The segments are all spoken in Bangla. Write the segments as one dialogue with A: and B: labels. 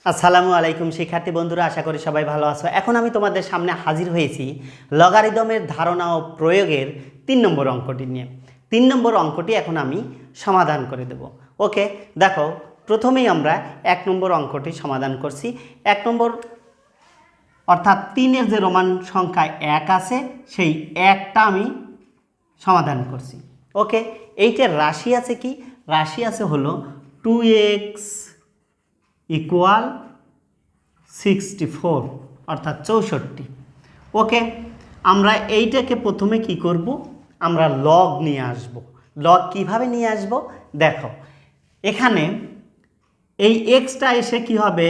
A: আসসালামু আলাইকুম শিক্ষার্থী বন্ধুরা, আশা করি সবাই ভালো আছো। এখন আমি তোমাদের সামনে হাজির হয়েছি লগারিদমের ধারণা ও প্রয়োগের 3 নম্বর অঙ্কটি নিয়ে। 3 নম্বর অঙ্কটি এখন আমি সমাধান করে দেব। ওকে, দেখো প্রথমেই আমরা 1 নম্বর অঙ্কটি সমাধান করছি। 1 নম্বর অর্থাৎ 3-এর যে রোমান সংখ্যা 1 আছে সেই 1টা আমি সমাধান করছি। ওকে, এইটার রাশি আছে কি? রাশি আছে হলো 2x ইকুয়াল 64 অর্থাৎ 64। ওকে, আমরা এইটাকে প্রথমে কি করব, আমরা লগ নিয়ে আসব। লগ কিভাবে নিয়ে আসব দেখো, এখানে এই এক্সটা এসে কি হবে,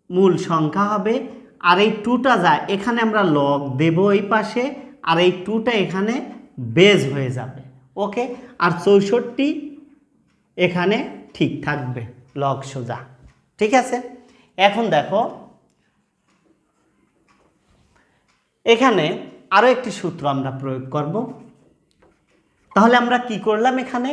A: মূল সংখ্যা হবে, আর এই 2টা যায় এখানে আমরা লগ দেব এই পাশে, আর এই 2টা এখানে বেজ হয়ে যাবে। ওকে, আর 64 এখানে ঠিক থাকবে লগ সোজা। ঠিক আছে, এখন দেখো এখানে আরও একটি সূত্র আমরা প্রয়োগ করব। তাহলে আমরা কি করলাম, এখানে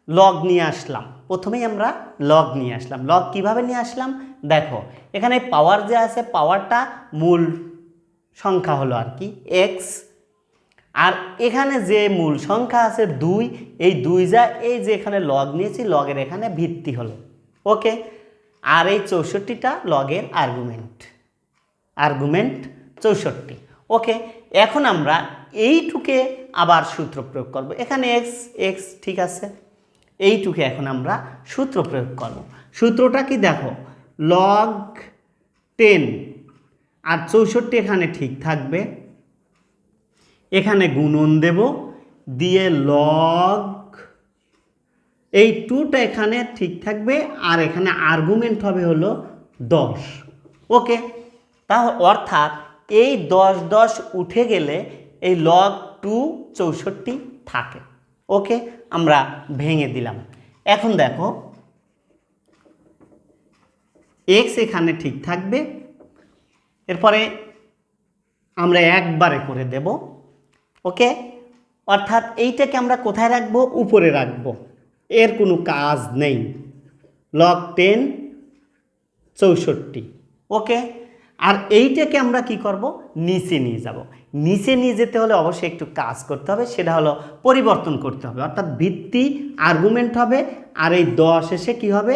A: লগ নিয়ে আসলাম। প্রথমেই আমরা লগ নিয়ে আসলাম। লগ কিভাবে নিয়ে আসলাম দেখো, এখানে পাওয়ার যে আছে পাওয়ারটা মূল সংখ্যা হলো আর কি এক্স, আর এখানে যে মূল সংখ্যা আছে 2, এই 2 যা এই যে এখানে লগ নিয়েছি লগের এখানে ভিত্তি হলো। ওকে, আর এই 64টা লগের আর্গুমেন্ট 64। ওকে, এখন আমরা এইটুকে আবার সূত্র প্রয়োগ করব। এখানে এক্স ঠিক আছে, এইটুকে এখন আমরা সূত্র প্রয়োগ করব। সূত্রটা কি দেখো, লগ 10 আর 64 এখানে ঠিক থাকবে, এখানে গুণন দেব দিয়ে লগ এই 2টা এখানে ঠিক থাকবে, আর এখানে আর্গুমেন্ট হবে হলো 10। ওকে, তা অর্থাৎ এই 10 উঠে গেলে এই লগ 2 64 থাকে। ওকে, আমরা ভেঙে দিলাম। এখন দেখো এক্স এখানে ঠিক থাকবে, এরপরে আমরা একবারে করে দেব। ওকে, অর্থাৎ এইটাকে আমরা কোথায় রাখবো, উপরে রাখবো, এর কোনো কাজ নেই। লগ 10 64। ওকে, আর এইটাকে আমরা কি করব, নিচে নিয়ে যাব। নিচে নিয়ে যেতে হলে অবশ্যই একটু কাজ করতে হবে, সেটা হলো পরিবর্তন করতে হবে। অর্থাৎ ভিত্তি আর্গুমেন্ট হবে, আর এই 10 এসে কি হবে,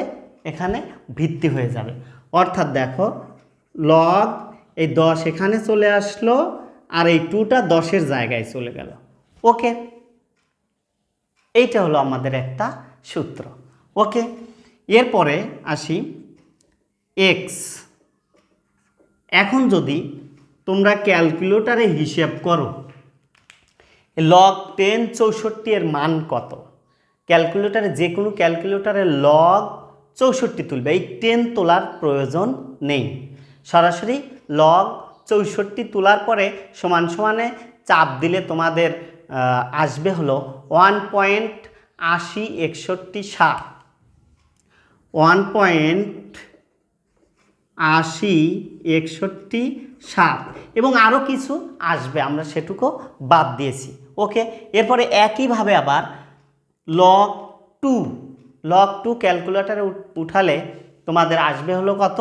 A: এখানে ভিত্তি হয়ে যাবে। অর্থাৎ দেখো লগ এই 10 এখানে চলে আসলো, আর এই 2টা 10-এর জায়গায় চলে গেল। ওকে, এইটা হলো আমাদের একটা সূত্র। ওকে, এরপরে আসি এক্স। এখন যদি তোমরা ক্যালকুলেটরে হিসেব করো লগ 10 64 এর মান কত, ক্যালকুলেটরে যে কোনো ক্যালকুলেটরে লগ 64 তুলবে, এই 10 তোলার প্রয়োজন নেই। সরাসরি লগ 64 তোলার পরে সমান সমানে চাপ দিলে তোমাদের আসবে হলো 1.8061 1.8061 এবং আরও কিছু আসবে, আমরা সেটুকু বাদ দিয়েছি। ওকে, এরপরে একইভাবে আবার লগ 2 ক্যালকুলেটরে উঠালে তোমাদের আসবে হলো কত,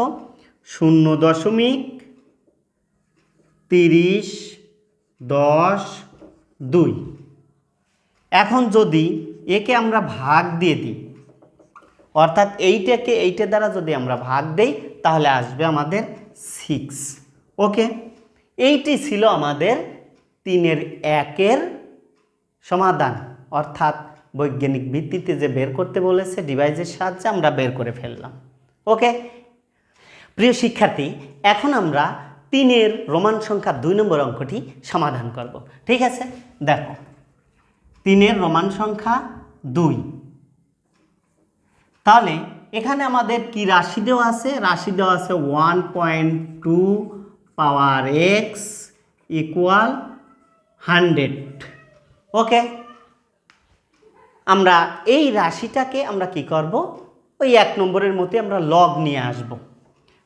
A: 0.3010(2). এখন যদি একে আমরা ভাগ দিয়ে দিই, অর্থাৎ এইটাকে এইটা দ্বারা যদি আমরা ভাগ দেই তাহলে আসবে আমাদের 6। ওকে, এইটি ছিল আমাদের 3-এর 1-এর সমাধান, অর্থাৎ বৈজ্ঞানিক ভিত্তিতে যে বের করতে বলেছে ডিভাইসের সাহায্যে আমরা বের করে ফেললাম। ওকে প্রিয় শিক্ষার্থী, এখন আমরা 3-এর রোমান সংখ্যা 2 নম্বর অঙ্কটি সমাধান করব। ঠিক আছে, দেখো 3-এর রোমান সংখ্যা 2। তাহলে এখানে আমাদের কি রাশি দেওয়া আছে, রাশি দেওয়া আছে 1.2 পাওয়ার x ইকুয়াল 100। ওকে, আমরা এই রাশিটাকে আমরা কি করব, ওই 1 নম্বরের মতো আমরা লগ নিয়ে আসব।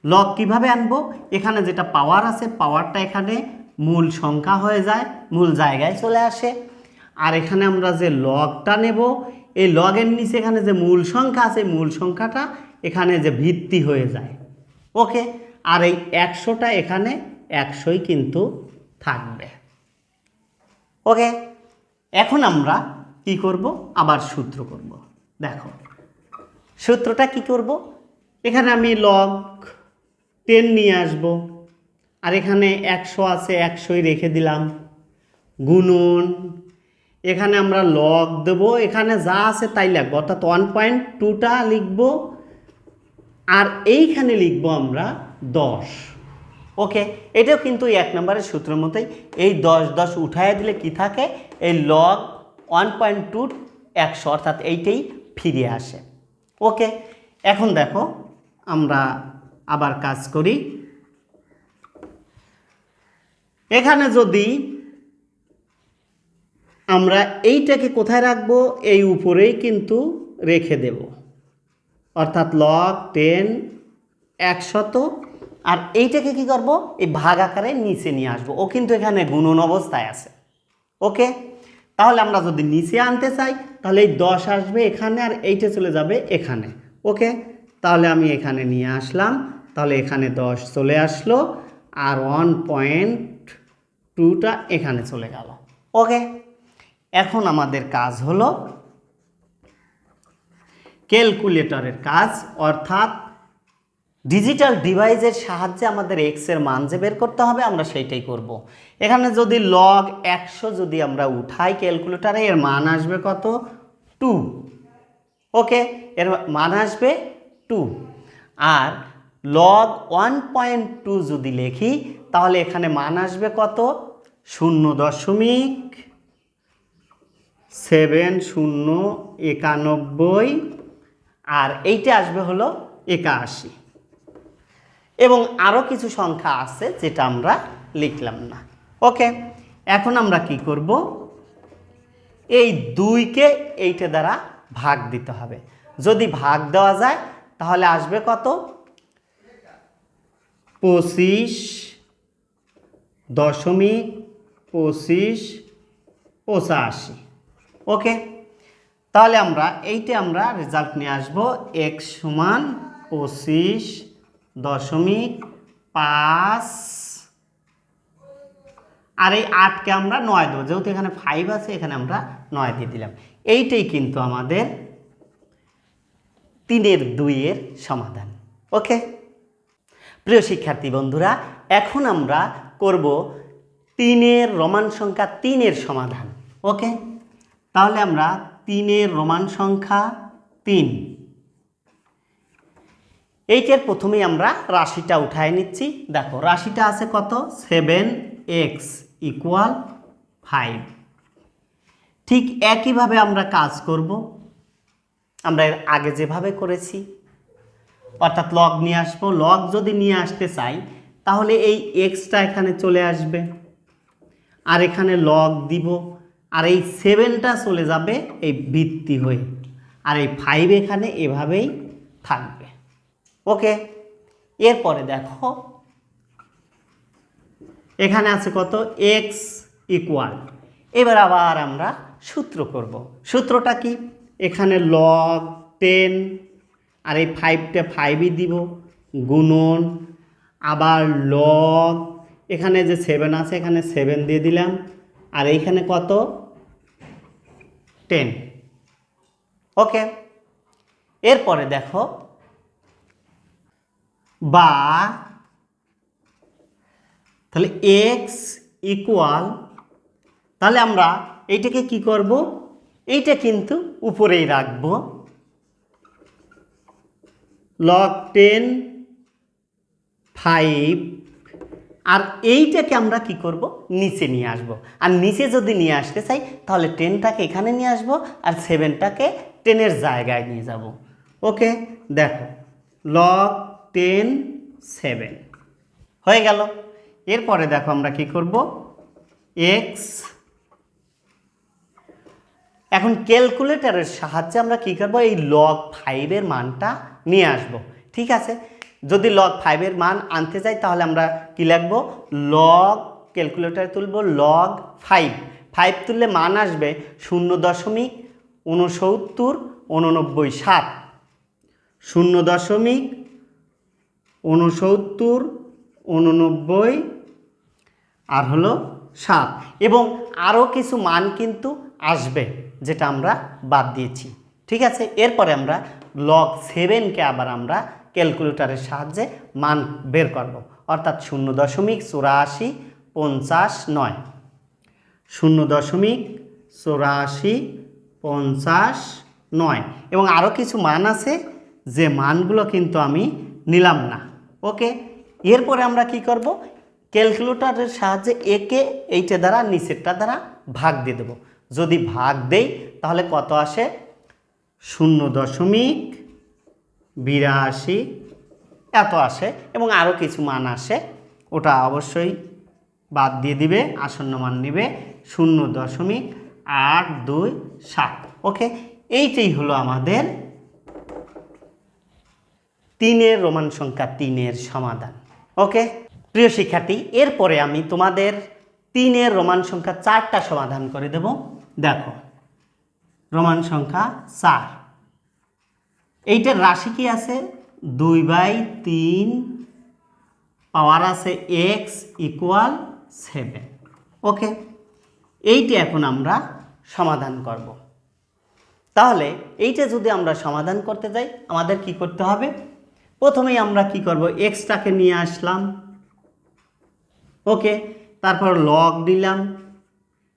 A: লগ কিভাবে আনবো, এখানে যেটা পাওয়ার আছে পাওয়ারটা এখানে মূল সংখ্যা হয়ে যায়, মূল জায়গায় চলে আসে, আর এখানে আমরা যে লগটা নেব এই লগের নিচে এখানে যে মূল সংখ্যা আছে মূল সংখ্যাটা এখানে যে ভিত্তি হয়ে যায়। ওকে, আর এই 100টা এখানে 100ই কিন্তু থাকবে। ওকে, এখন আমরা কি করব, আবার সূত্র করব। দেখো সূত্রটা কি করব, এখানে আমি লগ 10 নিয়ে আসব, আর এখানে 100 আছে 100ই রেখে দিলাম, গুণন এখানে আমরা লগ দেব, এখানে যা আছে তাই লিখব, অর্থাৎ 1.2টা লিখব, আর এইখানে লিখব আমরা 10। ওকে, এটাও কিন্তু 1 নম্বরের সূত্রের মতোই, এই 10 10 উঠায় দিলে কি থাকে, এই লগ 1.2 100, অর্থাৎ এইটাই ফিরে আসে। ওকে, এখন দেখো আমরা আবার কাজ করি। এখানে যদি আমরা এইটাকে কোথায় রাখবো, এই উপরেই কিন্তু রেখে দেব, অর্থাৎ লগ 10 100, আর এইটাকে কি করব, এই ভাগ আকারে নিচে নিয়ে আসবো। ও কিন্তু এখানে গুণন অবস্থায় আছে। ওকে, তাহলে আমরা যদি নিচে আনতে চাই তাহলে এই 10 আসবে এখানে, আর এইটা চলে যাবে এখানে। ওকে, তাহলে আমি এখানে নিয়ে আসলাম, তাহলে এখানে 10 চলে আসলো, আর 1.2টা এখানে চলে গেল। ওকে, এখন আমাদের কাজ হলো ক্যালকুলেটরের কাজ, অর্থাৎ ডিজিটাল ডিভাইসের সাহায্যে আমাদের এক্স এর মান যে বের করতে হবে আমরা সেইটাই করব। এখানে যদি লগ 100 যদি আমরা উঠাই ক্যালকুলেটরে, এর মান আসবে কত, 2। ওকে, এর মান আসবে 2, আর লগ 1.2 যদি লিখি তাহলে এখানে মান আসবে কত, 0.7091, আর এইটা আসবে হলো 81, এবং আরও কিছু সংখ্যা আছে যেটা আমরা লিখলাম না। ওকে, এখন আমরা কি করব, এই 2কে এইটা দ্বারা ভাগ দিতে হবে। যদি ভাগ দেওয়া যায় তাহলে আসবে কত, 25.2585। ওকে, তাহলে আমরা এইটা আমরা রেজাল্ট নিয়ে আসবো, x সমান 25.5, আর এই 8কে আমরা 9 দেবো, যেহেতু এখানে 5 আছে এখানে আমরা 9 দিয়ে দিলাম। এইটাই কিন্তু আমাদের 3/2 সমাধান। ওকে, প্রিয় শিক্ষার্থী বন্ধুরা, এখন আমরা করব 3 রোমান সংখ্যা 3 সমাধান। ওকে, তাহলে আমরা 3 রোমান সংখ্যা 3, এইটার প্রথমেই আমরা রাশিটা উঠায় নিচ্ছি। দেখো রাশিটা আছে কত, 7x = 5। ঠিক একইভাবে আমরা কাজ করব, আমরা এর আগে যেভাবে করেছি, অর্থাৎ লগ নিয়ে আসবো। লগ যদি নিয়ে আসতে চাই তাহলে এই এক্সটা এখানে চলে আসবে, আর এখানে লগ দিব, আর এই 7টা চলে যাবে এই ভিত্তি হয়ে, আর এই 5 এখানে এভাবেই থাকবে। ওকে, এরপরে দেখো এখানে আছে কত, x = এবার আবার আমরা সূত্র করব। সূত্রটা কি, এখানে লগ 10, আর এই 5টা 5ই দিব, গুণন আবার লগ, এখানে যে 7 আছে এখানে 7 দিয়ে দিলাম, আর এইখানে কত, 10। ওকে, এরপরে দেখো বা, তাহলে x = তাহলে আমরা এইটাকে কি করব, এইটা কিন্তু উপরেই রাখবো, log 10 5, আর এইটাকে আমরা কি করব, নিচে নিয়ে আসব। আর নিচে যদি নিয়ে আসতে চাই তাহলে 10টাকে এখানে নিয়ে আসব, আর 7টাকে 10-এর জায়গায় নিয়ে যাব। ওকে, দেখো log 10 7 হয়ে গেল। এরপরে দেখো আমরা কি করব, x, এখন ক্যালকুলেটরের সাহায্যে আমরা কি করব, এই log 5-এর মানটা নিয়ে আসব। ঠিক আছে, যদি log 5-এর মান আনতে যাই তাহলে আমরা কি লিখব, log, ক্যালকুলেটরে তুলব log 5, 5 তুললে মান আসবে 0.6997, 0.6997, 69, 89 আর হলো 7 এবং আরও কিছু মান কিন্তু আসবে যেটা আমরা বাদ দিয়েছি। ঠিক আছে, এরপরে আমরা লগ 7কে আবার আমরা ক্যালকুলেটরের সাহায্যে মান বের করব, অর্থাৎ 0.8459, 0.8459 এবং আরও কিছু মান আছে যে মানগুলো কিন্তু আমি নিলাম না। ওকে, এরপরে আমরা কি করব, ক্যালকুলেটরের সাহায্যে একে এইটা দ্বারা নিচেরটা দ্বারা ভাগ দিয়ে দেব। যদি ভাগ দেই তাহলে কত আসে, 0.82 এত আসে এবং আরও কিছু মান আসে, ওটা অবশ্যই বাদ দিয়ে দিবে, আসন্ন মান নেবে 0.827। ওকে, এইটাই হলো আমাদের 3-এর রোমান সংখ্যা 3-এর সমাধান। ওকে প্রিয় শিক্ষার্থী, এরপরে আমি তোমাদের 3-এর রোমান সংখ্যা 4টা সমাধান করে দেব। দেখো, রোমান সংখ্যা 4, এইটার রাশি কি আছে, 2/3, পাওয়ার আছে x = 7। ওকে, এইটা এখন আমরা সমাধান করব। তাহলে এইটা যদি আমরা সমাধান করতে যাই আমাদের কি করতে হবে, প্রথমেই আমরা কি করব, এক্সটাকে নিয়ে আসলাম। ওকে, তারপর লগ দিলাম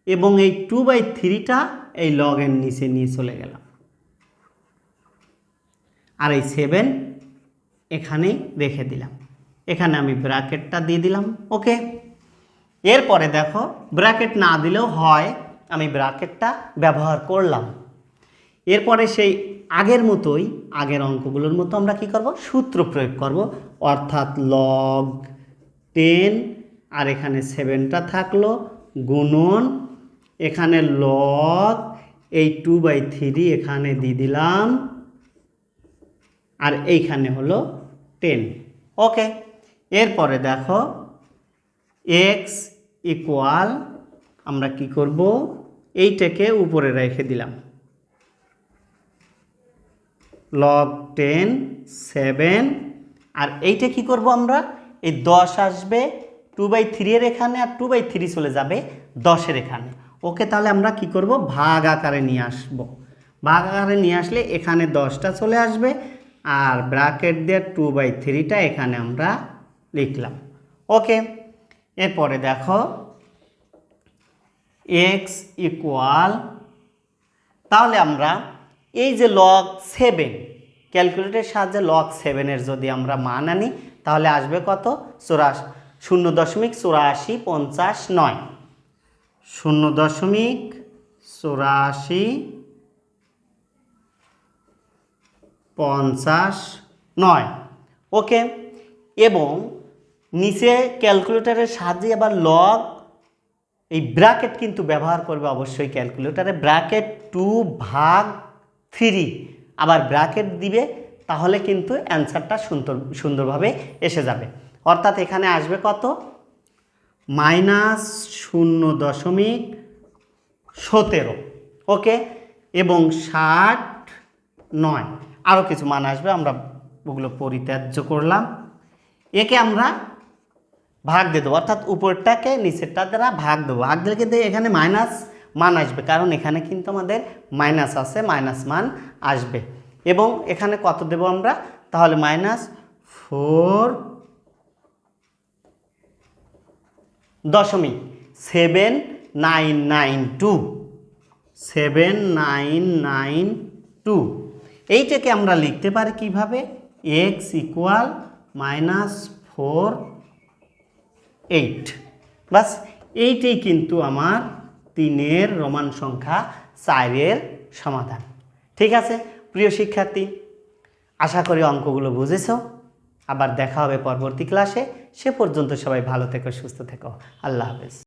A: এবং এই 2/3টা এই লগের নিচে নিয়ে চলে গেলাম, আর এই 7 এখানে রেখে দিলাম, এখানে আমি ব্র্যাকেটটা দিয়ে দিলাম। ওকে, এরপরে দেখো ব্র্যাকেট না দিলেও হয়, আমি ব্র্যাকেটটা ব্যবহার করলাম। এরপরে সেই আগের মতোই, আগের অঙ্কগুলোর মতো আমরা কি করব, সূত্র প্রয়োগ করব, অর্থাৎ লগ 10 আর এখানে 7টা থাকলো গুণন, এখানে লগ এই 2/3 এখানে দিয়ে দিলাম আর এইখানে হলো 10। ওকে, এরপরে দেখো x = আমরা কি করব, এইটাকে উপরে রেখে দিলাম, log 10 7 আর এইটা কি করব, আমরা এই 10 আসবে 2/3 এখানে আর 2/3 চলে যাবে 10-এর এখানে। ওকে, তাহলে আমরা কি করব, ভাগ আকারে নিয়ে আসব, ভাগ আকারে নিয়ে আসলে এখানে 10টা চলে আসবে আর ব্র্যাকেট দিয়ে 2/3টা এখানে আমরা লিখলাম। ওকে, এরপরে দেখো x = তাহলে আমরা এই যে log 7 ক্যালকুলেটরের সাহায্যে log 7-এর যদি আমরা মান আনি তাহলে আসবে কত, 0.8459, 0.8459। ওকে, এবং নিচে ক্যালকুলেটরের সাহায্যে আবার লগ এই ব্র্যাকেট কিন্তু ব্যবহার করবে অবশ্যই ক্যালকুলেটরে, ব্র্যাকেট 2/3 আবার ব্র্যাকেট দিবে, তাহলে কিন্তু অ্যান্সারটা সুন্দরভাবে এসে যাবে। অর্থাৎ এখানে আসবে কত, -0.17। ওকে, এবং 69 আরও কিছু মান আসবে, আমরা ওগুলো পরিত্যাজ্য করলাম। একে আমরা ভাগ দিয়ে দেবো, অর্থাৎ উপরটাকে নিচেরটা দ্বারা ভাগ দেবো, ভাগ দিলে কিন্তু এখানে মাইনাস মান আসবে, কারণ এখানে কিন্তু আমাদের মাইনাস আছে, মাইনাস মান আসবে। এবং এখানে কত দেব আমরা, তাহলে -4.7992 এইটাকে আমরা লিখতে পারি কিভাবে, x = -4.8। বাস, এইটাই কিন্তু আমার 3-এর রোমান সংখ্যা 4-এর সমাধান। ঠিক আছে প্রিয় শিক্ষার্থী, আশা করি অঙ্কগুলো বুঝেছো। আবার দেখা হবে পরবর্তী ক্লাসে, সে পর্যন্ত সবাই ভালো থেকো, সুস্থ থেকো, আল্লাহ হাফেজ।